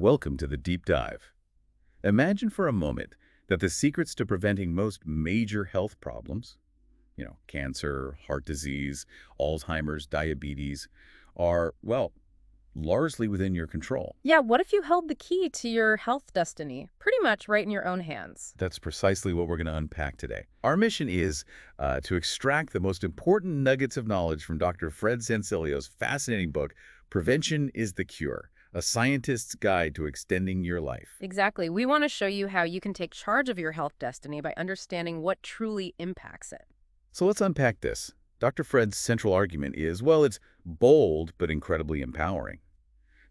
Welcome to the deep dive. Imagine for a moment that the secrets to preventing most major health problems, cancer, heart disease, Alzheimer's, diabetes, are, well, largely within your control. Yeah, what if you held the key to your health destiny pretty much right in your own hands? That's precisely what we're going to unpack today. Our mission is to extract the most important nuggets of knowledge from Dr. Fred Sancilio's fascinating book, Prevention is the Cure, a scientist's guide to extending your life. Exactly. We want to show you how you can take charge of your health destiny by understanding what truly impacts it. So let's unpack this. Dr. Fred's central argument is, well, it's bold but incredibly empowering.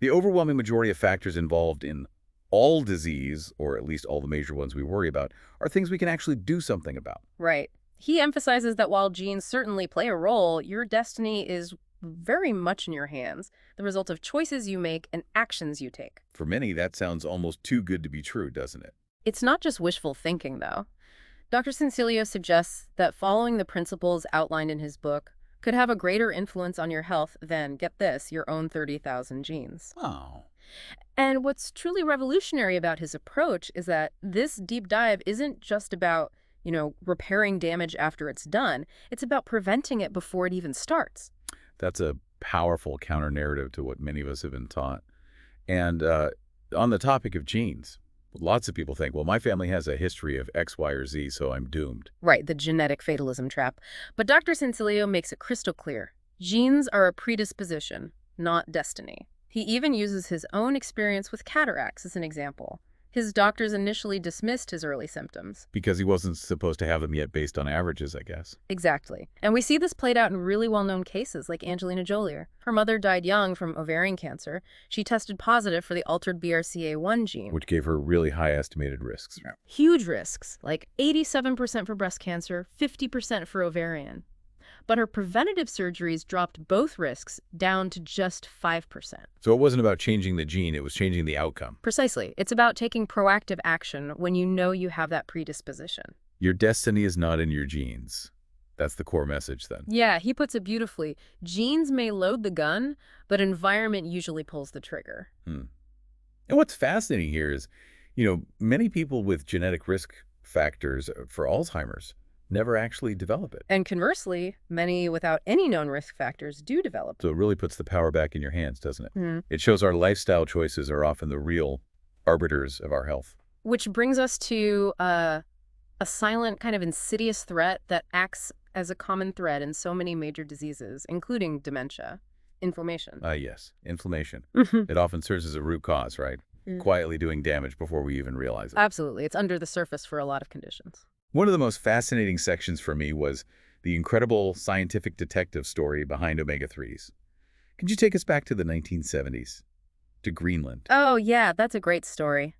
The overwhelming majority of factors involved in all disease, or at least all the major ones we worry about, are things we can actually do something about. Right. He emphasizes that while genes certainly play a role, your destiny is very much in your hands, the result of choices you make and actions you take. For many, that sounds almost too good to be true, doesn't it? It's not just wishful thinking, though. Dr. Sancilio suggests that following the principles outlined in his book could have a greater influence on your health than, get this, your own 30,000 genes. Oh. And what's truly revolutionary about his approach is that this deep dive isn't just about, repairing damage after it's done. It's about preventing it before it even starts. That's a powerful counter-narrative to what many of us have been taught. And on the topic of genes, lots of people think, well, my family has a history of X, Y, or Z, so I'm doomed. Right, the genetic fatalism trap. But Dr. Sancilio makes it crystal clear. Genes are a predisposition, not destiny. He even uses his own experience with cataracts as an example. His doctors initially dismissed his early symptoms. Because he wasn't supposed to have them yet based on averages, I guess. Exactly. And we see this played out in really well-known cases like Angelina Jolie. Her mother died young from ovarian cancer. She tested positive for the altered BRCA1 gene. Which gave her really high estimated risks. Huge risks, like 87% for breast cancer, 50% for ovarian. But her preventative surgeries dropped both risks down to just 5%. So it wasn't about changing the gene, it was changing the outcome. Precisely. It's about taking proactive action when you know you have that predisposition. Your destiny is not in your genes. That's the core message then. Yeah, he puts it beautifully. Genes may load the gun, but environment usually pulls the trigger. And what's fascinating here is, many people with genetic risk factors for Alzheimer's never actually develop it. And conversely, many without any known risk factors do develop. So it really puts the power back in your hands, doesn't it? It shows our lifestyle choices are often the real arbiters of our health. Which brings us to a silent, kind of insidious threat that acts as a common thread in so many major diseases, including dementia, inflammation. Yes, inflammation. It often serves as a root cause, right? Quietly doing damage before we even realize it. Absolutely. It's under the surface for a lot of conditions. One of the most fascinating sections for me was the incredible scientific detective story behind omega-3s. Could you take us back to the 1970s, to Greenland? Oh, yeah, that's a great story.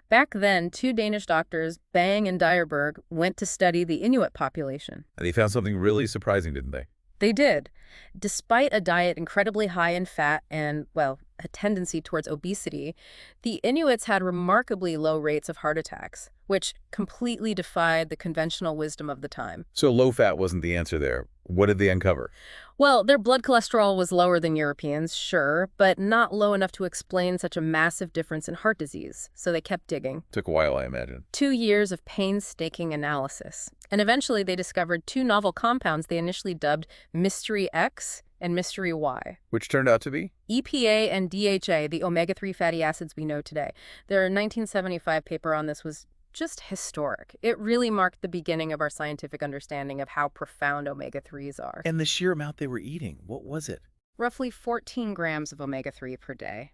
Back then, two Danish doctors, Bang and Dyerberg, went to study the Inuit population. They found something really surprising, didn't they? They did. Despite a diet incredibly high in fat and, well, a tendency towards obesity, the Inuits had remarkably low rates of heart attacks, which completely defied the conventional wisdom of the time. So low fat wasn't the answer there. What did they uncover? Well, their blood cholesterol was lower than Europeans, sure, but not low enough to explain such a massive difference in heart disease, so they kept digging. Took a while, I imagine. 2 years of painstaking analysis. And eventually they discovered two novel compounds they initially dubbed Mystery X and Mystery Y. Which turned out to be? EPA and DHA, the omega-3 fatty acids we know today. Their 1975 paper on this was just historic. It really marked the beginning of our scientific understanding of how profound omega-3s are. And the sheer amount they were eating, what was it? Roughly 14 grams of omega-3 per day,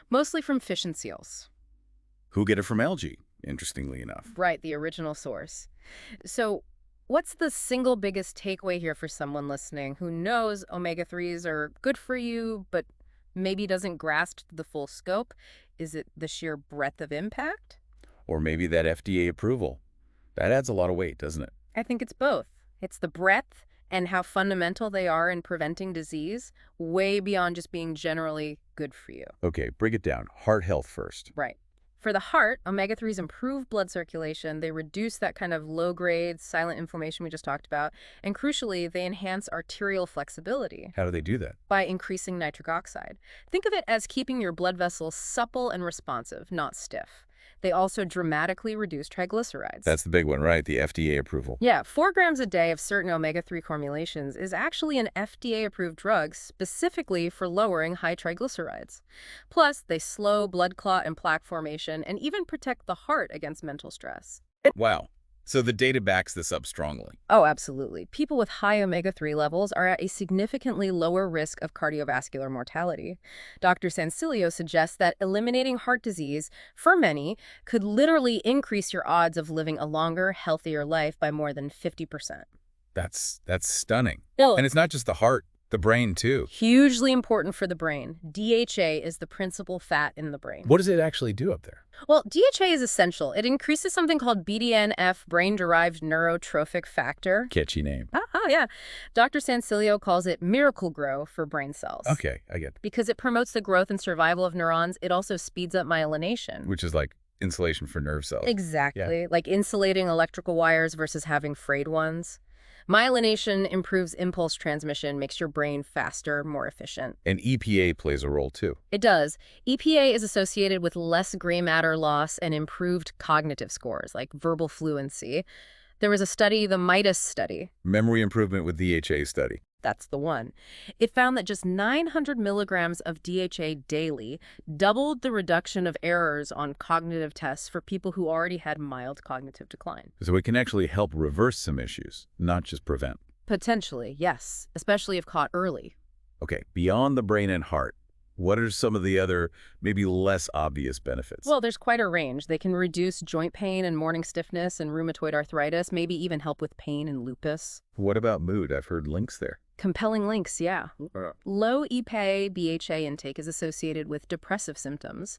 mostly from fish and seals. Who get it from algae, interestingly enough. Right, the original source. So what's the single biggest takeaway here for someone listening who knows omega-3s are good for you, but maybe doesn't grasp the full scope? Is it the sheer breadth of impact? Or maybe that FDA approval. That adds a lot of weight, doesn't it? I think it's both. It's the breadth and how fundamental they are in preventing disease, way beyond just being generally good for you. Okay, break it down. Heart health first. Right. For the heart, omega-3s improve blood circulation, they reduce that kind of low-grade silent inflammation we just talked about, and crucially, they enhance arterial flexibility How do they do that? by increasing nitric oxide. Think of it as keeping your blood vessels supple and responsive, not stiff. They also dramatically reduce triglycerides. That's the big one, right? The FDA approval. Yeah, 4 grams a day of certain omega-3 formulations is actually an FDA-approved drug specifically for lowering high triglycerides. Plus, they slow blood clot and plaque formation and even protect the heart against mental stress. Wow. So the data backs this up strongly. Oh, absolutely. People with high omega-3 levels are at a significantly lower risk of cardiovascular mortality. Dr. Sancilio suggests that eliminating heart disease, for many, could literally increase your odds of living a longer, healthier life by more than 50%. That's stunning. Bill, And it's not just the heart, the brain too. hugely important for the brain. DHA is the principal fat in the brain. What does it actually do up there? Well, DHA is essential. It increases something called BDNF, brain-derived neurotrophic factor. Catchy name. Yeah. Dr. Sancilio calls it miracle grow for brain cells. Okay, I get it. Because it promotes the growth and survival of neurons, it also speeds up myelination. Which is like insulation for nerve cells. Exactly. Like insulating electrical wires versus having frayed ones. Myelination improves impulse transmission, makes your brain faster, more efficient. And EPA plays a role too. It does. EPA is associated with less gray matter loss and improved cognitive scores, like verbal fluency. There was a study, the MIDAS study. Memory improvement with DHA study. That's the one. It found that just 900 milligrams of DHA daily doubled the reduction of errors on cognitive tests for people who already had mild cognitive decline. So it can actually help reverse some issues, not just prevent. Potentially, yes, especially if caught early. Okay, beyond the brain and heart, what are some of the other, maybe less obvious benefits? Well, there's quite a range. They can reduce joint pain and morning stiffness and rheumatoid arthritis, maybe even help with pain and lupus. What about mood? I've heard links there. Compelling links, yeah. Low EPA BHA intake is associated with depressive symptoms,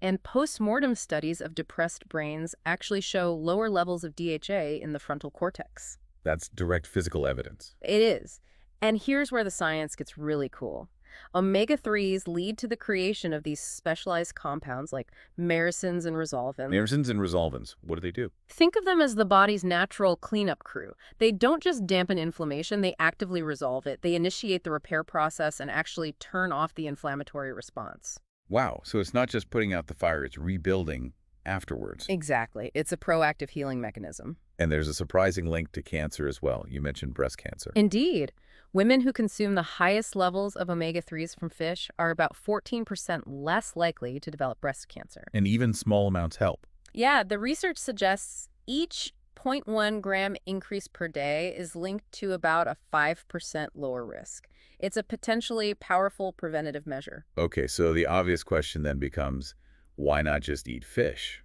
and post-mortem studies of depressed brains actually show lower levels of DHA in the frontal cortex. That's direct physical evidence. It is. And here's where the science gets really cool. Omega-3s lead to the creation of these specialized compounds like myrisins and resolvins. Myrisins and resolvins, what do they do? Think of them as the body's natural cleanup crew. They don't just dampen inflammation, they actively resolve it. They initiate the repair process and actually turn off the inflammatory response. Wow, so it's not just putting out the fire, it's rebuilding afterwards. Exactly. It's a proactive healing mechanism. And there's a surprising link to cancer as well. You mentioned breast cancer. Indeed. Women who consume the highest levels of omega-3s from fish are about 14% less likely to develop breast cancer. And even small amounts help. Yeah, the research suggests each 0.1 gram increase per day is linked to about a 5% lower risk. It's a potentially powerful preventative measure. Okay, so the obvious question then becomes, why not just eat fish?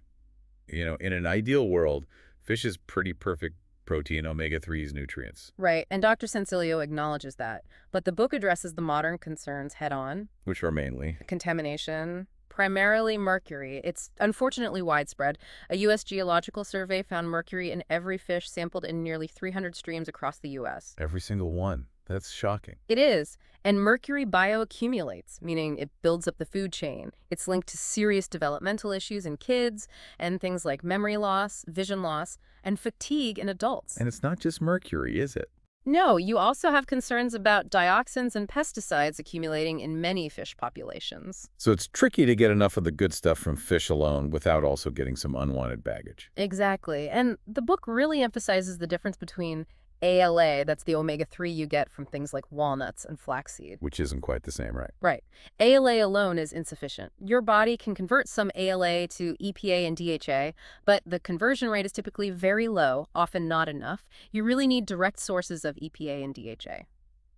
You know, in an ideal world, fish is pretty perfect protein, omega-3s, nutrients. Right, and Dr. Sancilio acknowledges that. But the book addresses the modern concerns head-on. Which are mainly? Contamination, primarily mercury. It's unfortunately widespread. A U.S. geological survey found mercury in every fish sampled in nearly 300 streams across the U.S. Every single one. That's shocking. It is. And mercury bioaccumulates, meaning it builds up the food chain. It's linked to serious developmental issues in kids and things like memory loss, vision loss, and fatigue in adults. And it's not just mercury, is it? No, you also have concerns about dioxins and pesticides accumulating in many fish populations. So it's tricky to get enough of the good stuff from fish alone without also getting some unwanted baggage. Exactly. And the book really emphasizes the difference between ALA, that's the omega-3 you get from things like walnuts and flaxseed. Which isn't quite the same, right? Right. ALA alone is insufficient. Your body can convert some ALA to EPA and DHA, but the conversion rate is typically very low, often not enough. You really need direct sources of EPA and DHA.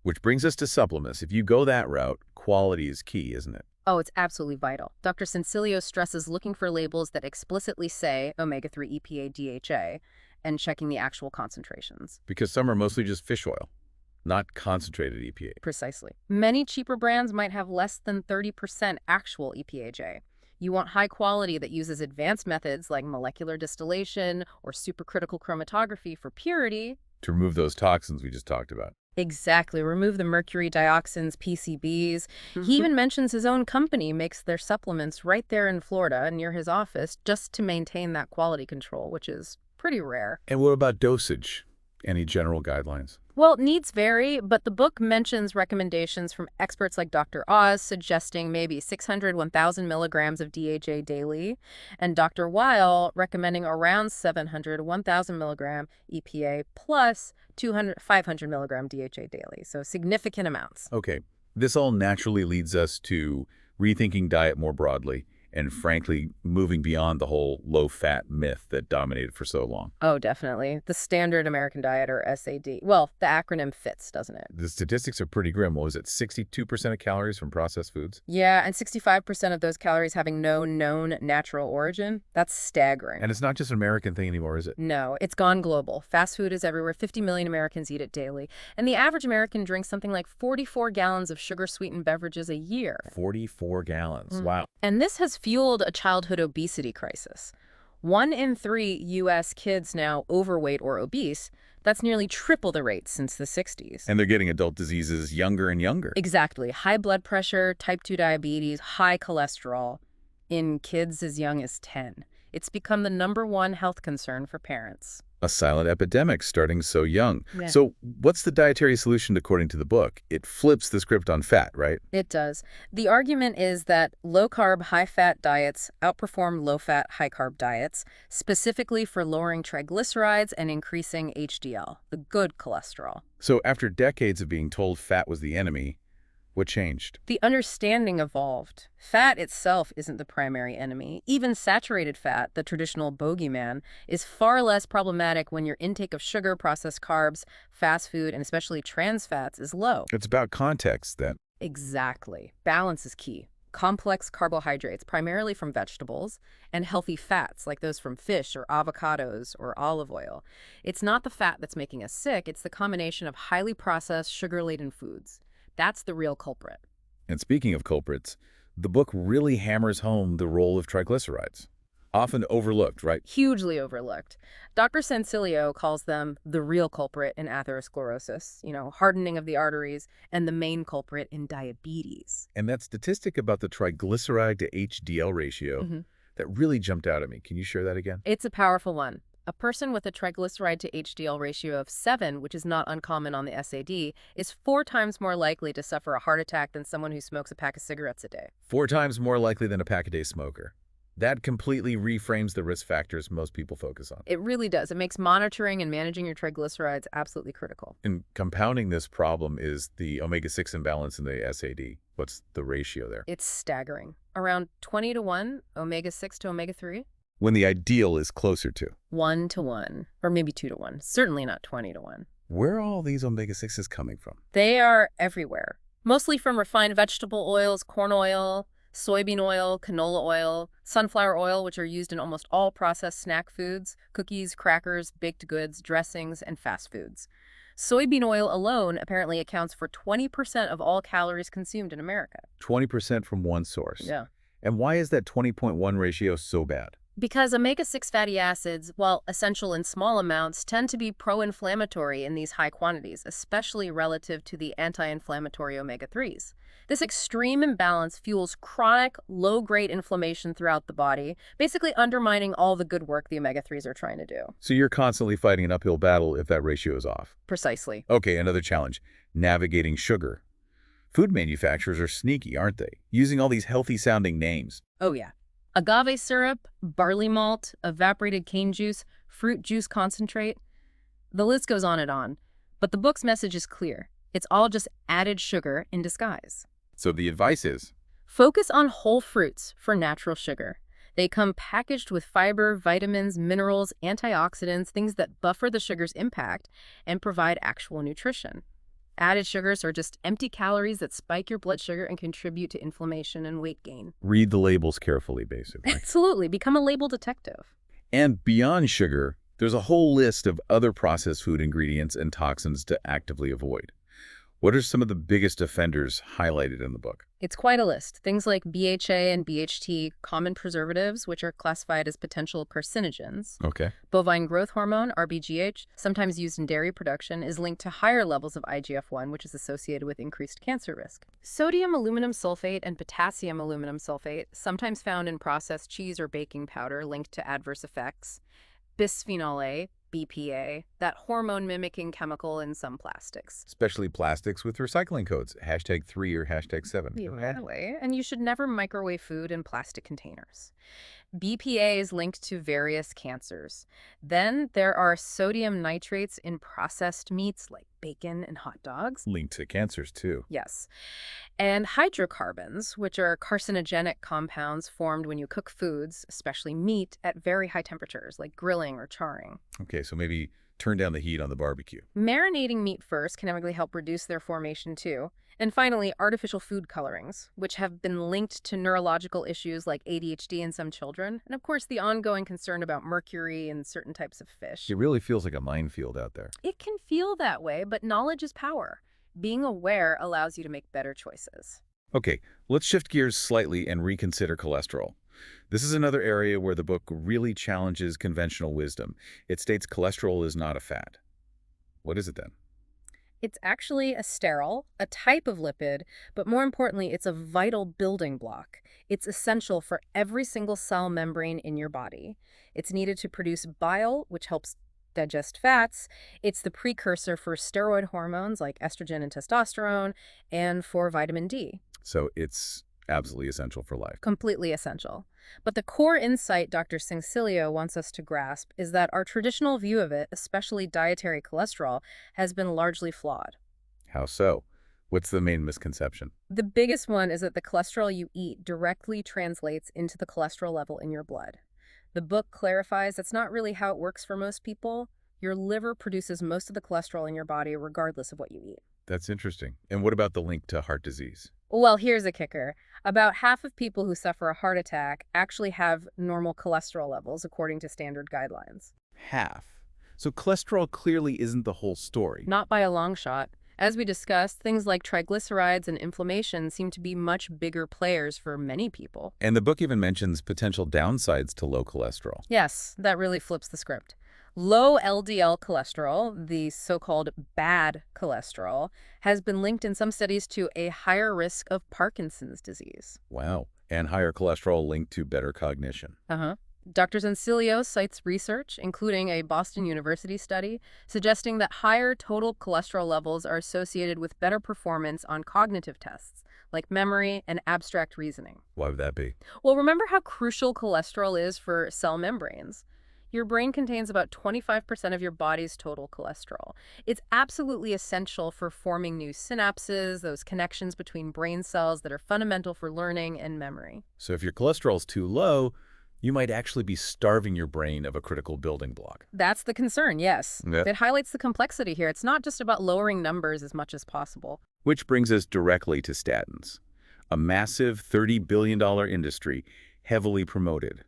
Which brings us to supplements. If you go that route, quality is key, isn't it? Oh, it's absolutely vital. Dr. Sancilio stresses looking for labels that explicitly say omega-3 EPA DHA and checking the actual concentrations. Because some are mostly just fish oil, not concentrated EPA. Precisely. Many cheaper brands might have less than 30% actual EPAJ. You want high quality that uses advanced methods like molecular distillation or supercritical chromatography for purity. To remove those toxins we just talked about. Exactly. Remove the mercury dioxins, PCBs. He even mentions his own company makes their supplements right there in Florida near his office just to maintain that quality control, which is pretty rare. And what about dosage? Any general guidelines? Well, needs vary, but the book mentions recommendations from experts like Dr. Oz suggesting maybe 600, 1,000 milligrams of DHA daily, and Dr. Weil recommending around 700, 1,000 milligram EPA plus 200, 500 milligram DHA daily, so significant amounts. Okay, this all naturally leads us to rethinking diet more broadly and, frankly, moving beyond the whole low-fat myth that dominated for so long. Oh, definitely. The standard American diet, or SAD. Well, the acronym fits, doesn't it? The statistics are pretty grim. What was it, 62% of calories from processed foods? Yeah, and 65% of those calories having no known natural origin. That's staggering. And it's not just an American thing anymore, is it? No, it's gone global. Fast food is everywhere. 50 million Americans eat it daily. And the average American drinks something like 44 gallons of sugar-sweetened beverages a year. 44 gallons. Wow. And this has fueled a childhood obesity crisis. 1 in 3 U.S. kids now overweight or obese. That's nearly triple the rate since the 60s. And they're getting adult diseases younger and younger. Exactly. High blood pressure, type 2 diabetes, high cholesterol in kids as young as 10. It's become the #1 health concern for parents. A silent epidemic starting so young. Yeah. So what's the dietary solution according to the book? It flips the script on fat, right? It does. The argument is that low-carb, high-fat diets outperform low-fat, high-carb diets, specifically for lowering triglycerides and increasing HDL, the good cholesterol. So after decades of being told fat was the enemy, what changed? The understanding evolved. Fat itself isn't the primary enemy. Even saturated fat, the traditional bogeyman, is far less problematic when your intake of sugar, processed carbs, fast food, and especially trans fats is low. It's about context then. Exactly. Balance is key. Complex carbohydrates, primarily from vegetables, and healthy fats, like those from fish or avocados or olive oil. It's not the fat that's making us sick, it's the combination of highly processed, sugar-laden foods. That's the real culprit. And speaking of culprits, the book really hammers home the role of triglycerides. Often overlooked, right? Hugely overlooked. Dr. Sancilio calls them the real culprit in atherosclerosis, hardening of the arteries, and the main culprit in diabetes. And that statistic about the triglyceride to HDL ratio, that really jumped out at me. Can you share that again? It's a powerful one. A person with a triglyceride to HDL ratio of 7, which is not uncommon on the SAD, is 4 times more likely to suffer a heart attack than someone who smokes a pack of cigarettes a day. 4 times more likely than a pack-a-day smoker. That completely reframes the risk factors most people focus on. It really does. It makes monitoring and managing your triglycerides absolutely critical. And compounding this problem is the omega-6 imbalance in the SAD. What's the ratio there? It's staggering. Around 20 to 1, omega-6 to omega-3. When the ideal is closer to 1 to 1, or maybe 2 to 1. Certainly not 20 to 1. Where are all these omega-6s coming from? They are everywhere. Mostly from refined vegetable oils, corn oil, soybean oil, canola oil, sunflower oil, which are used in almost all processed snack foods, cookies, crackers, baked goods, dressings, and fast foods. Soybean oil alone apparently accounts for 20% of all calories consumed in America. 20% from one source. Yeah. And why is that 20.1 ratio so bad? Because omega-6 fatty acids, while essential in small amounts, tend to be pro-inflammatory in these high quantities, especially relative to the anti-inflammatory omega-3s. This extreme imbalance fuels chronic, low-grade inflammation throughout the body, basically undermining all the good work the omega-3s are trying to do. So you're constantly fighting an uphill battle if that ratio is off. Precisely. Okay, another challenge. Navigating sugar. Food manufacturers are sneaky, aren't they? Using all these healthy-sounding names. Oh, yeah. Agave syrup, barley malt, evaporated cane juice, fruit juice concentrate. The list goes on and on. But the book's message is clear. It's all just added sugar in disguise. So the advice is, focus on whole fruits for natural sugar. They come packaged with fiber, vitamins, minerals, antioxidants, things that buffer the sugar's impact and provide actual nutrition. Added sugars are just empty calories that spike your blood sugar and contribute to inflammation and weight gain. read the labels carefully, basically. Absolutely. Become a label detective. And beyond sugar, there's a whole list of other processed food ingredients and toxins to actively avoid. What are some of the biggest offenders highlighted in the book? It's quite a list. Things like BHA and BHT, common preservatives, which are classified as potential carcinogens. Okay. Bovine growth hormone, RBGH, sometimes used in dairy production, is linked to higher levels of IGF-1, which is associated with increased cancer risk. Sodium aluminum sulfate and potassium aluminum sulfate, sometimes found in processed cheese or baking powder, linked to adverse effects. Bisphenol A, BPA, that hormone-mimicking chemical in some plastics. Especially plastics with recycling codes, #3 or #7. Yeah, by the way, and you should never microwave food in plastic containers. BPA is linked to various cancers. Then there are sodium nitrates in processed meats like bacon and hot dogs. Linked to cancers, too. Yes. And hydrocarbons, which are carcinogenic compounds formed when you cook foods, especially meat, at very high temperatures, like grilling or charring. Okay, so maybe turn down the heat on the barbecue. Marinating meat first can actually help reduce their formation too. And finally, artificial food colorings, which have been linked to neurological issues like ADHD in some children, and of course the ongoing concern about mercury in certain types of fish. It really feels like a minefield out there. It can feel that way, but knowledge is power. Being aware allows you to make better choices. Okay, let's shift gears slightly and reconsider cholesterol. This is another area where the book really challenges conventional wisdom. It states cholesterol is not a fat. What is it then? It's actually a sterol, a type of lipid, but more importantly, it's a vital building block. It's essential for every single cell membrane in your body. It's needed to produce bile, which helps digest fats. It's the precursor for steroid hormones like estrogen and testosterone, and for vitamin D. So it's absolutely essential for life. Completely essential. But the core insight Dr. Sancilio wants us to grasp is that our traditional view of it, especially dietary cholesterol, has been largely flawed. How so? What's the main misconception? The biggest one is that the cholesterol you eat directly translates into the cholesterol level in your blood. The book clarifies that's not really how it works for most people. Your liver produces most of the cholesterol in your body regardless of what you eat. That's interesting. And what about the link to heart disease? Well, here's a kicker. About half of people who suffer a heart attack actually have normal cholesterol levels according to standard guidelines. Half. So cholesterol clearly isn't the whole story. Not by a long shot. As we discussed, things like triglycerides and inflammation seem to be much bigger players for many people. And the book even mentions potential downsides to low cholesterol. Yes, that really flips the script. Low LDL cholesterol, the so-called bad cholesterol, has been linked in some studies to a higher risk of Parkinson's disease. Wow. And higher cholesterol linked to better cognition. Dr. Sancilio cites research, including a Boston University study, suggesting that higher total cholesterol levels are associated with better performance on cognitive tests, like memory and abstract reasoning. Why would that be? Well, remember how crucial cholesterol is for cell membranes? Your brain contains about 25% of your body's total cholesterol. It's absolutely essential for forming new synapses, those connections between brain cells that are fundamental for learning and memory. So if your cholesterol's too low, you might actually be starving your brain of a critical building block. That's the concern, yes. Yeah. It highlights the complexity here. It's not just about lowering numbers as much as possible. Which brings us directly to statins, a massive $30 billion industry heavily promoted.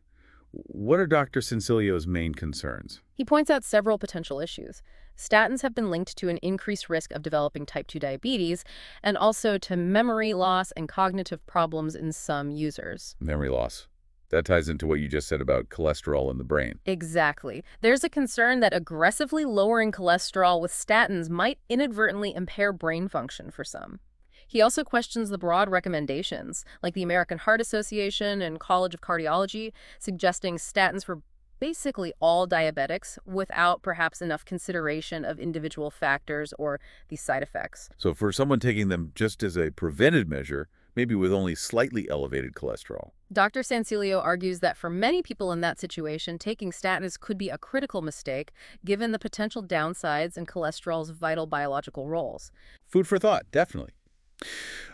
What are Dr. Sancilio's main concerns? He points out several potential issues. Statins have been linked to an increased risk of developing type 2 diabetes and also to memory loss and cognitive problems in some users. Memory loss. That ties into what you just said about cholesterol in the brain. Exactly. There's a concern that aggressively lowering cholesterol with statins might inadvertently impair brain function for some. He also questions the broad recommendations, like the American Heart Association and College of Cardiology, suggesting statins for basically all diabetics without perhaps enough consideration of individual factors or the side effects. So for someone taking them just as a preventive measure, maybe with only slightly elevated cholesterol. Dr. Sancilio argues that for many people in that situation, taking statins could be a critical mistake given the potential downsides and cholesterol's vital biological roles. Food for thought, definitely.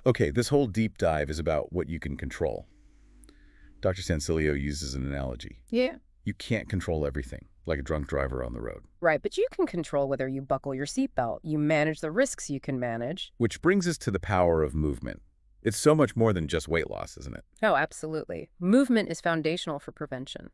Okay, this whole deep dive is about what you can control. Dr. Sancilio uses an analogy. Yeah. You can't control everything, like a drunk driver on the road. Right, but you can control whether you buckle your seatbelt. You manage the risks you can manage. Which brings us to the power of movement. It's so much more than just weight loss, isn't it? Oh, absolutely. Movement is foundational for prevention.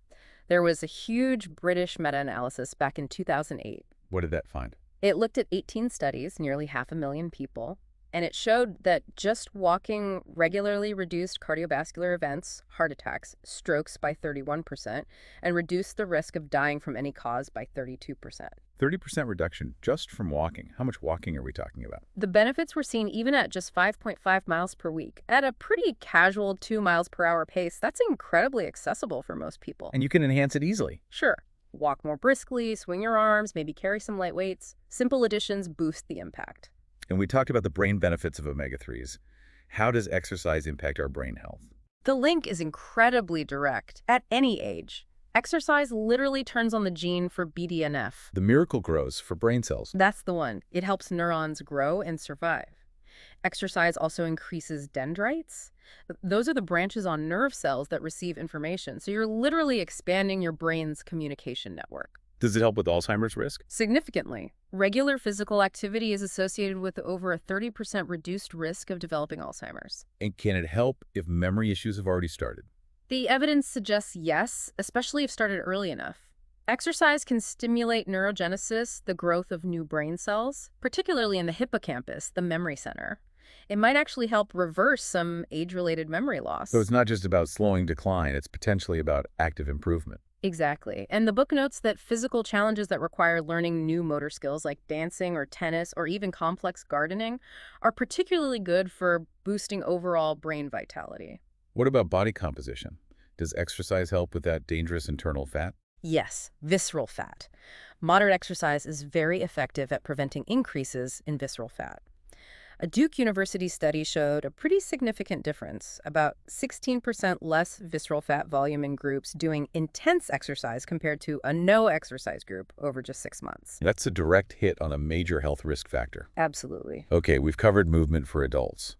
There was a huge British meta-analysis back in 2008. What did that find? It looked at 18 studies, nearly 500,000 people. And it showed that just walking regularly reduced cardiovascular events, heart attacks, strokes by 31%, and reduced the risk of dying from any cause by 32%. 30% reduction just from walking. How much walking are we talking about? The benefits were seen even at just 5.5 miles per week. At a pretty casual 2 miles per hour pace, that's incredibly accessible for most people. And you can enhance it easily. Sure, walk more briskly, swing your arms, maybe carry some light weights. Simple additions boost the impact. And we talked about the brain benefits of omega-3s. How does exercise impact our brain health? The link is incredibly direct. At any age, exercise literally turns on the gene for BDNF. The miracle grows for brain cells. That's the one. It helps neurons grow and survive. Exercise also increases dendrites. Those are the branches on nerve cells that receive information. So you're literally expanding your brain's communication network. Does it help with Alzheimer's risk? Significantly, regular physical activity is associated with over a 30% reduced risk of developing Alzheimer's. And can it help if memory issues have already started? The evidence suggests yes, especially if started early enough. Exercise can stimulate neurogenesis, the growth of new brain cells, particularly in the hippocampus, the memory center. It might actually help reverse some age-related memory loss. So it's not just about slowing decline, it's potentially about active improvement. Exactly. And the book notes that physical challenges that require learning new motor skills like dancing or tennis or even complex gardening are particularly good for boosting overall brain vitality. What about body composition? Does exercise help with that dangerous internal fat? Yes, visceral fat. Moderate exercise is very effective at preventing increases in visceral fat. A Duke University study showed a pretty significant difference, about 16% less visceral fat volume in groups doing intense exercise compared to a no-exercise group over just 6 months. That's a direct hit on a major health risk factor. Absolutely. Okay, we've covered movement for adults,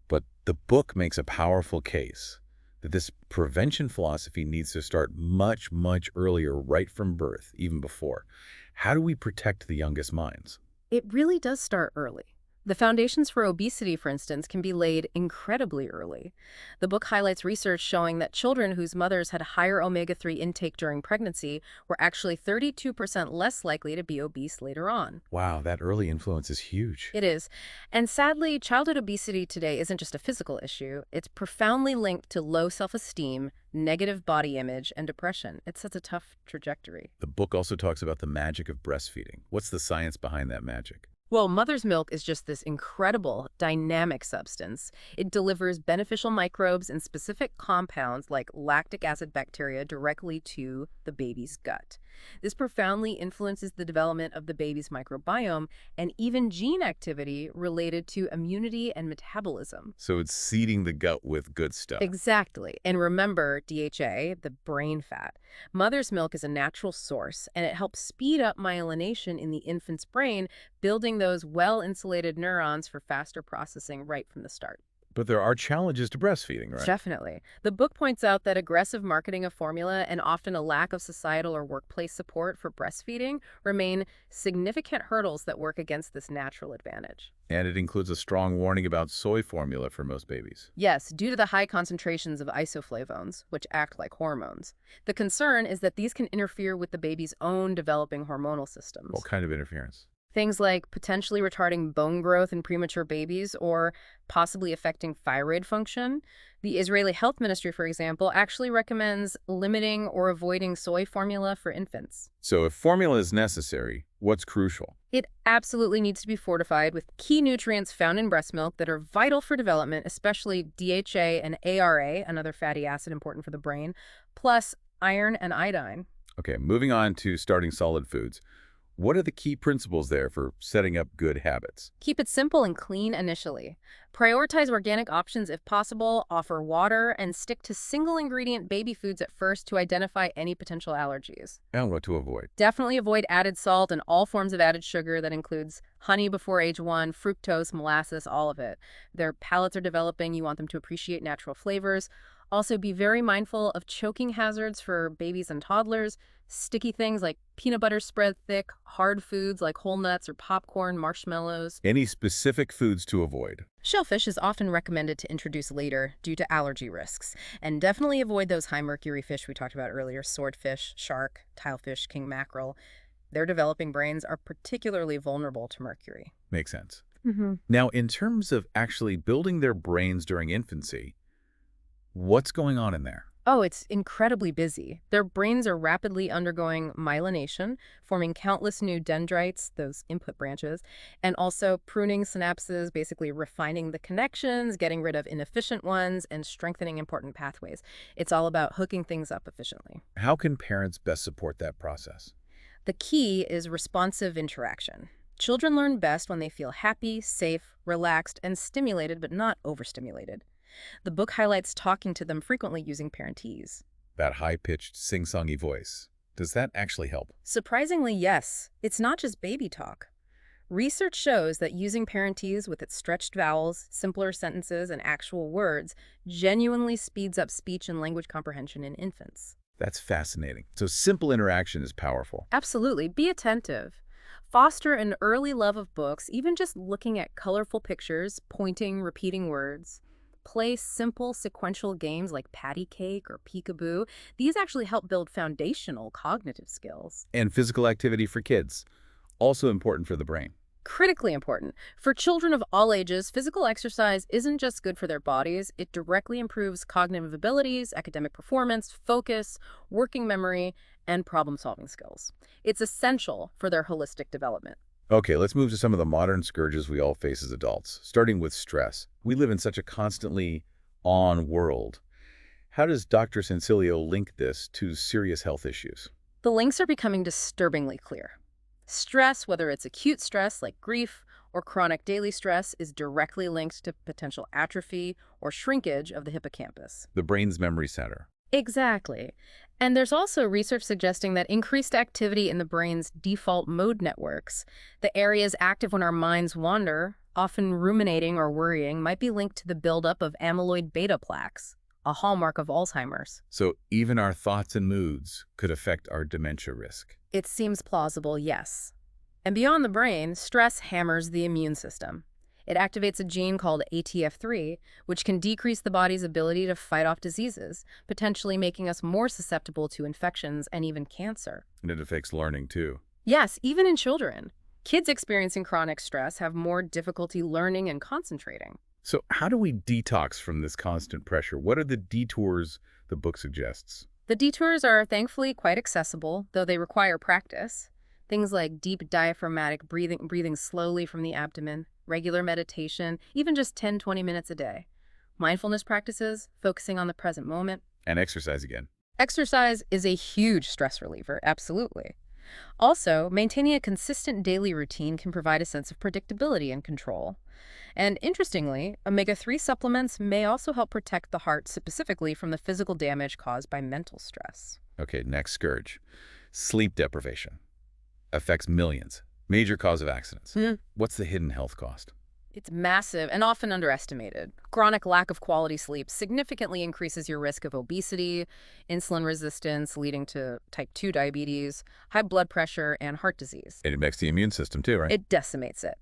but the book makes a powerful case that this prevention philosophy needs to start much, much earlier, right from birth, even before. How do we protect the youngest minds? It really does start early. The foundations for obesity, for instance, can be laid incredibly early. The book highlights research showing that children whose mothers had higher omega-3 intake during pregnancy were actually 32% less likely to be obese later on. Wow, that early influence is huge. It is. And sadly, childhood obesity today isn't just a physical issue. It's profoundly linked to low self-esteem, negative body image, and depression. It sets a tough trajectory. The book also talks about the magic of breastfeeding. What's the science behind that magic? Well, mother's milk is just this incredible, dynamic substance. It delivers beneficial microbes and specific compounds like lactic acid bacteria directly to the baby's gut. This profoundly influences the development of the baby's microbiome and even gene activity related to immunity and metabolism. So it's seeding the gut with good stuff. Exactly. And remember DHA, the brain fat. Mother's milk is a natural source, and it helps speed up myelination in the infant's brain, building those well-insulated neurons for faster processing right from the start. But there are challenges to breastfeeding, right? Definitely. The book points out that aggressive marketing of formula and often a lack of societal or workplace support for breastfeeding remain significant hurdles that work against this natural advantage. And it includes a strong warning about soy formula for most babies. Yes, due to the high concentrations of isoflavones, which act like hormones. The concern is that these can interfere with the baby's own developing hormonal systems. What kind of interference? Things like potentially retarding bone growth in premature babies or possibly affecting thyroid function. The Israeli Health Ministry, for example, actually recommends limiting or avoiding soy formula for infants. So if formula is necessary, what's crucial? It absolutely needs to be fortified with key nutrients found in breast milk that are vital for development, especially DHA and ARA, another fatty acid important for the brain, plus iron and iodine. Okay, moving on to starting solid foods. What are the key principles there for setting up good habits? Keep it simple and clean initially. Prioritize organic options if possible, offer water, and stick to single-ingredient baby foods at first to identify any potential allergies. And what to avoid? Definitely avoid added salt and all forms of added sugar. That includes honey before age 1, fructose, molasses, all of it. Their palates are developing. You want them to appreciate natural flavors. Also, be very mindful of choking hazards for babies and toddlers. Sticky things like peanut butter spread thick, hard foods like whole nuts or popcorn, marshmallows. Any specific foods to avoid? Shellfish is often recommended to introduce later due to allergy risks. And definitely avoid those high mercury fish we talked about earlier, swordfish, shark, tilefish, king mackerel. Their developing brains are particularly vulnerable to mercury. Makes sense. Hmm. Now, in terms of actually building their brains during infancy, what's going on in there? Oh, it's incredibly busy. Their brains are rapidly undergoing myelination, forming countless new dendrites, those input branches, and also pruning synapses, basically refining the connections, getting rid of inefficient ones, and strengthening important pathways. It's all about hooking things up efficiently. How can parents best support that process? The key is responsive interaction. Children learn best when they feel happy, safe, relaxed, and stimulated, but not overstimulated. The book highlights talking to them frequently using parentese. That high-pitched, sing-songy voice. Does that actually help? Surprisingly, yes, it's not just baby talk. Research shows that using parentese with its stretched vowels, simpler sentences, and actual words genuinely speeds up speech and language comprehension in infants. That's fascinating. So simple interaction is powerful. Absolutely, be attentive. Foster an early love of books, even just looking at colorful pictures, pointing, repeating words. Play simple sequential games like patty cake or peekaboo. These actually help build foundational cognitive skills. And physical activity for kids, also important for the brain. Critically important. For children of all ages, physical exercise isn't just good for their bodies, it directly improves cognitive abilities, academic performance, focus, working memory, and problem-solving skills. It's essential for their holistic development. Okay, let's move to some of the modern scourges we all face as adults, starting with stress. We live in such a constantly on world. How does Dr. Sancilio link this to serious health issues? The links are becoming disturbingly clear. Stress, whether it's acute stress like grief or chronic daily stress, is directly linked to potential atrophy or shrinkage of the hippocampus. The brain's memory center. Exactly. And there's also research suggesting that increased activity in the brain's default mode networks, the areas active when our minds wander, often ruminating or worrying, might be linked to the buildup of amyloid beta plaques, a hallmark of Alzheimer's. So even our thoughts and moods could affect our dementia risk. It seems plausible, yes. And beyond the brain, stress hammers the immune system. It activates a gene called ATF3, which can decrease the body's ability to fight off diseases, potentially making us more susceptible to infections and even cancer. And it affects learning, too. Yes, even in children. Kids experiencing chronic stress have more difficulty learning and concentrating. So how do we detox from this constant pressure? What are the detours the book suggests? The detours are thankfully quite accessible, though they require practice. Things like deep diaphragmatic breathing slowly from the abdomen, regular meditation, even just 10-20 minutes a day. Mindfulness practices, focusing on the present moment. And exercise again. Exercise is a huge stress reliever, absolutely. Also, maintaining a consistent daily routine can provide a sense of predictability and control. And interestingly, omega-3 supplements may also help protect the heart specifically from the physical damage caused by mental stress. Okay, next scourge. Sleep deprivation. Affects millions. Major cause of accidents. What's the hidden health cost? It's massive and often underestimated. Chronic lack of quality sleep significantly increases your risk of obesity, insulin resistance leading to type 2 diabetes, high blood pressure, and heart disease. And it affects the immune system, too, right? It decimates it.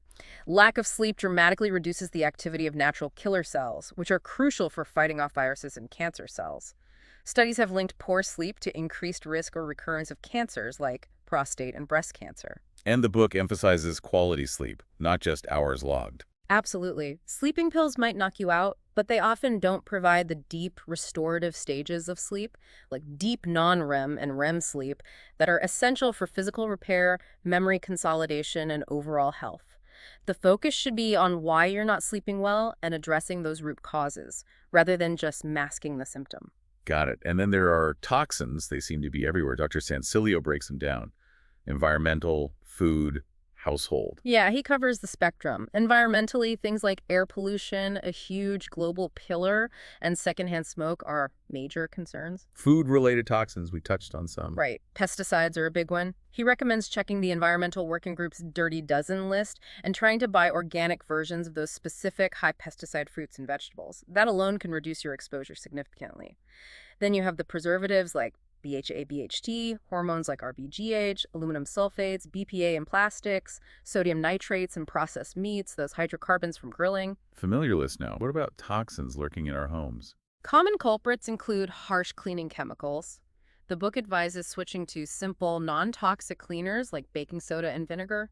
Lack of sleep dramatically reduces the activity of natural killer cells, which are crucial for fighting off viruses and cancer cells. Studies have linked poor sleep to increased risk or recurrence of cancers like prostate and breast cancer. And the book emphasizes quality sleep, not just hours logged. Absolutely. Sleeping pills might knock you out, but they often don't provide the deep restorative stages of sleep, like deep non-REM and REM sleep, that are essential for physical repair, memory consolidation, and overall health. The focus should be on why you're not sleeping well and addressing those root causes, rather than just masking the symptom. Got it. And then there are toxins. They seem to be everywhere. Dr. Sancilio breaks them down. Environmental, food, household. Yeah, he covers the spectrum. Environmentally, things like air pollution, a huge global pillar, and secondhand smoke are major concerns. Food-related toxins, we touched on some. Right. Pesticides are a big one. He recommends checking the Environmental Working Group's Dirty Dozen list and trying to buy organic versions of those specific high pesticide fruits and vegetables. That alone can reduce your exposure significantly. Then you have the preservatives like BHA, BHT, hormones like RBGH, aluminum sulfates, BPA in plastics, sodium nitrates in processed meats, those hydrocarbons from grilling. Familiar list now. What about toxins lurking in our homes? Common culprits include harsh cleaning chemicals. The book advises switching to simple, non-toxic cleaners like baking soda and vinegar.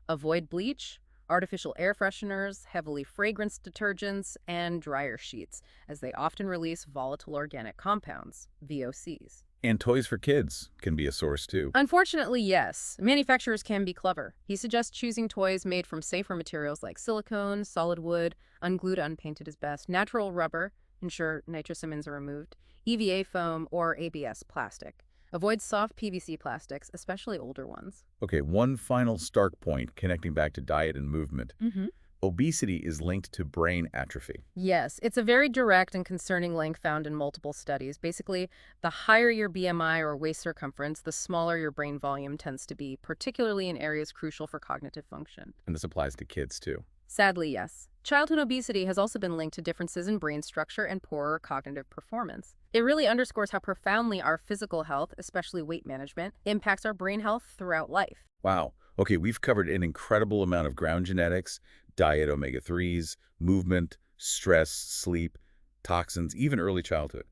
Avoid bleach, artificial air fresheners, heavily fragranced detergents, and dryer sheets, as they often release volatile organic compounds, VOCs. And toys for kids can be a source too. Unfortunately, yes. Manufacturers can be clever. He suggests choosing toys made from safer materials like silicone, solid wood, unglued, unpainted is best, natural rubber, ensure nitrosamines are removed, EVA foam, or ABS plastic. Avoid soft PVC plastics, especially older ones. Okay, one final stark point connecting back to diet and movement. Mm-hmm. Obesity is linked to brain atrophy. Yes, it's a very direct and concerning link found in multiple studies. Basically, the higher your BMI or waist circumference, the smaller your brain volume tends to be, particularly in areas crucial for cognitive function. And this applies to kids too. Sadly, yes. Childhood obesity has also been linked to differences in brain structure and poorer cognitive performance. It really underscores how profoundly our physical health, especially weight management, impacts our brain health throughout life. Wow. Okay, we've covered an incredible amount of ground genetics, diet, omega-3s, movement, stress, sleep, toxins, even early childhood.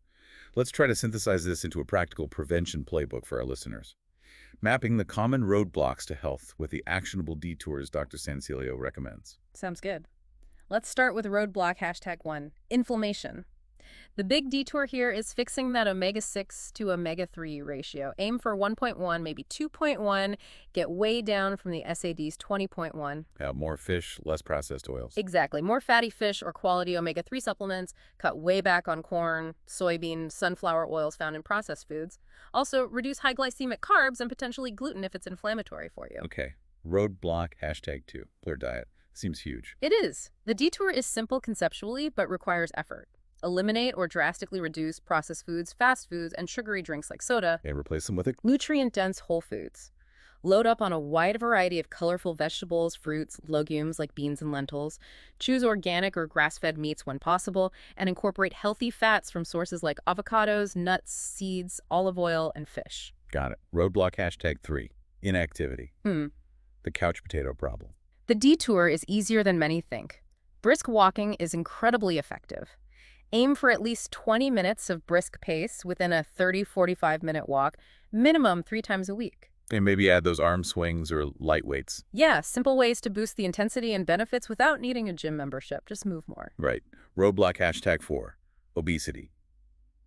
Let's try to synthesize this into a practical prevention playbook for our listeners. Mapping the common roadblocks to health with the actionable detours Dr. Sancilio recommends. Sounds good. Let's start with roadblock #1, inflammation. The big detour here is fixing that omega-6 to omega-3 ratio. Aim for 1.1, maybe 2.1. Get way down from the SAD's 20.1. More fish, less processed oils. Exactly. More fatty fish or quality omega-3 supplements. Cut way back on corn, soybean, sunflower oils found in processed foods. Also, reduce high glycemic carbs and potentially gluten if it's inflammatory for you. Okay. Roadblock #2, clear diet. Seems huge. It is. The detour is simple conceptually, but requires effort. Eliminate or drastically reduce processed foods, fast foods, and sugary drinks like soda. And replace them with Nutrient-dense whole foods. Load up on a wide variety of colorful vegetables, fruits, legumes like beans and lentils. Choose organic or grass-fed meats when possible, and incorporate healthy fats from sources like avocados, nuts, seeds, olive oil, and fish. Got it. Roadblock #3, inactivity. The couch potato problem. The detour is easier than many think. Brisk walking is incredibly effective. Aim for at least 20 minutes of brisk pace within a 30-45-minute walk, minimum 3 times a week. And maybe add those arm swings or light weights. Yeah, simple ways to boost the intensity and benefits without needing a gym membership. Just move more. Right. Roadblock #4, obesity.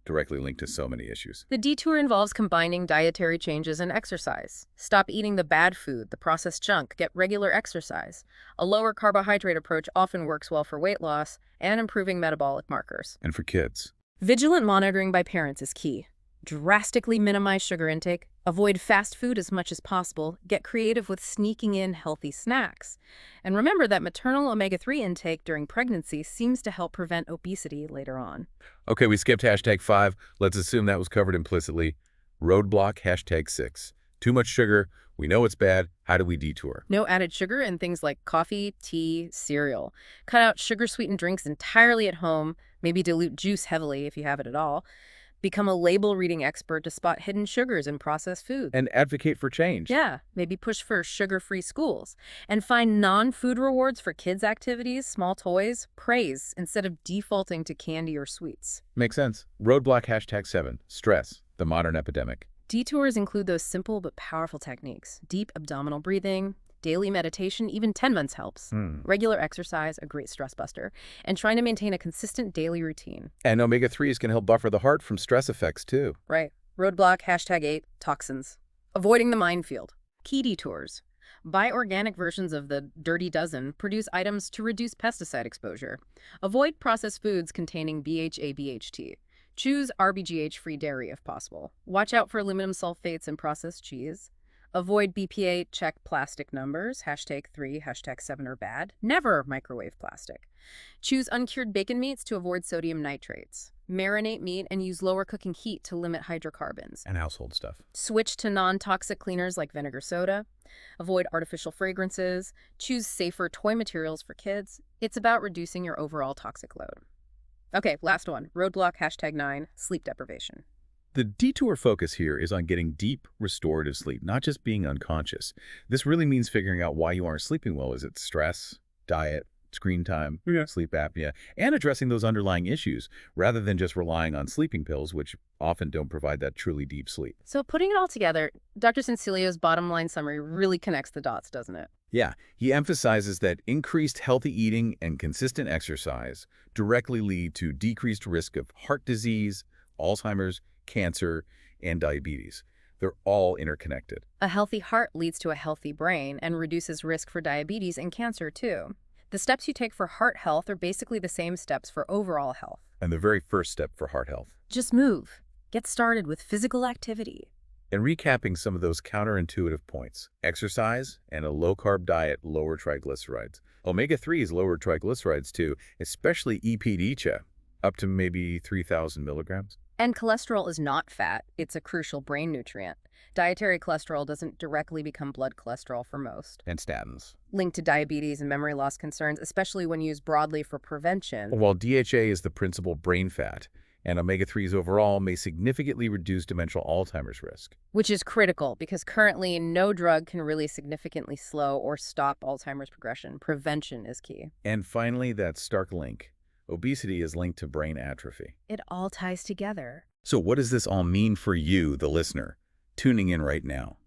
Directly linked to so many issues. The detour involves combining dietary changes and exercise. Stop eating the bad food, the processed junk. Get regular exercise. A lower carbohydrate approach often works well for weight loss and improving metabolic markers. And for kids. Vigilant monitoring by parents is key. Drastically minimize sugar intake. Avoid fast food as much as possible. Get creative with sneaking in healthy snacks. And remember that maternal omega-3 intake during pregnancy seems to help prevent obesity later on. Okay, we skipped #5. Let's assume that was covered implicitly. Roadblock #6. Too much sugar. We know it's bad. How do we detour? No added sugar in things like coffee, tea, cereal. Cut out sugar-sweetened drinks entirely at home. Maybe dilute juice heavily if you have it at all. Become a label-reading expert to spot hidden sugars in processed foods. And advocate for change. Yeah, maybe push for sugar-free schools. And find non-food rewards for kids' activities, small toys, praise, instead of defaulting to candy or sweets. Makes sense. Roadblock #7, stress, the modern epidemic. Detours include those simple but powerful techniques. Deep abdominal breathing, daily meditation, even 10 months helps. Regular exercise, a great stress buster, and trying to maintain a consistent daily routine. And omega-3s can help buffer the heart from stress effects too. Right. Roadblock #8, toxins. Avoiding the minefield. Key detours. Buy organic versions of the Dirty Dozen. Produce items to reduce pesticide exposure. Avoid processed foods containing BHA, BHT. Choose RBGH-free dairy if possible. Watch out for aluminum sulfates in processed cheese. Avoid BPA, check plastic numbers, #3, #7 are bad. Never microwave plastic. Choose uncured bacon meats to avoid sodium nitrates. Marinate meat and use lower cooking heat to limit hydrocarbons. And household stuff. Switch to non-toxic cleaners like vinegar soda. Avoid artificial fragrances. Choose safer toy materials for kids. It's about reducing your overall toxic load. Okay, last one. Roadblock #9, sleep deprivation. The detour focus here is on getting deep, restorative sleep, not just being unconscious. This really means figuring out why you aren't sleeping well. Is it stress, diet, screen time, sleep apnea, and addressing those underlying issues rather than just relying on sleeping pills, which often don't provide that truly deep sleep. So putting it all together, Dr. Sancilio's bottom line summary really connects the dots, doesn't it? Yeah, he emphasizes that increased healthy eating and consistent exercise directly lead to decreased risk of heart disease, Alzheimer's, cancer, and diabetes. They're all interconnected. A healthy heart leads to a healthy brain and reduces risk for diabetes and cancer, too. The steps you take for heart health are basically the same steps for overall health. And the very first step for heart health. Just move. Get started with physical activity. And recapping some of those counterintuitive points, exercise and a low-carb diet lower triglycerides. Omega-3s lower triglycerides too, especially epigenetics, up to maybe 3,000 milligrams. And cholesterol is not fat. It's a crucial brain nutrient. Dietary cholesterol doesn't directly become blood cholesterol for most. And statins. Linked to diabetes and memory loss concerns, especially when used broadly for prevention. While DHA is the principal brain fat, and omega-3s overall may significantly reduce dementia Alzheimer's risk. Which is critical because currently no drug can really significantly slow or stop Alzheimer's progression. Prevention is key. And finally, that stark link. Obesity is linked to brain atrophy. It all ties together. So what does this all mean for you, the listener, tuning in right now?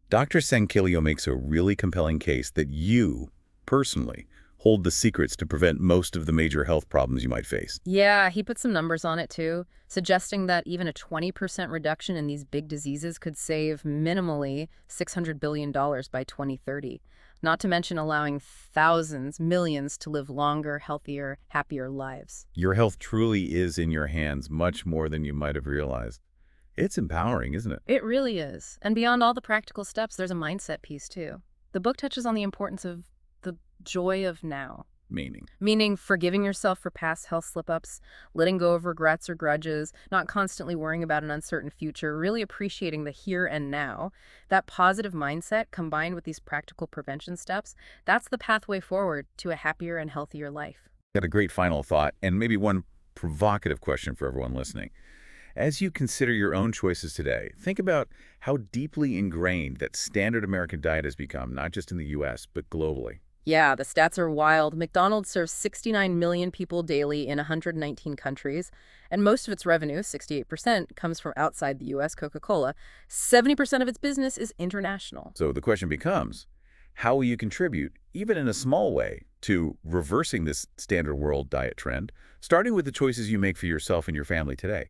Dr. Sancilio makes a really compelling case that you, personally, hold the secrets to prevent most of the major health problems you might face. Yeah, he put some numbers on it too, suggesting that even a 20% reduction in these big diseases could save minimally $600 billion by 2030. Not to mention allowing thousands, millions to live longer, healthier, happier lives. Your health truly is in your hands much more than you might have realized. It's empowering, isn't it? It really is. And beyond all the practical steps, there's a mindset piece too. The book touches on the importance of the joy of now. Meaning Forgiving yourself for past health slip-ups, letting go of regrets or grudges, not constantly worrying about an uncertain future, really appreciating the here and now. That positive mindset combined with these practical prevention steps, that's the pathway forward to a happier and healthier life. got a great final thought and maybe one provocative question for everyone listening. As you consider your own choices today, think about how deeply ingrained that standard American diet has become, not just in the U.S., but globally. Yeah, the stats are wild. McDonald's serves 69 million people daily in 119 countries, and most of its revenue, 68%, comes from outside the U.S. Coca-Cola. 70% of its business is international. So the question becomes, how will you contribute, even in a small way, to reversing this standard world diet trend, starting with the choices you make for yourself and your family today?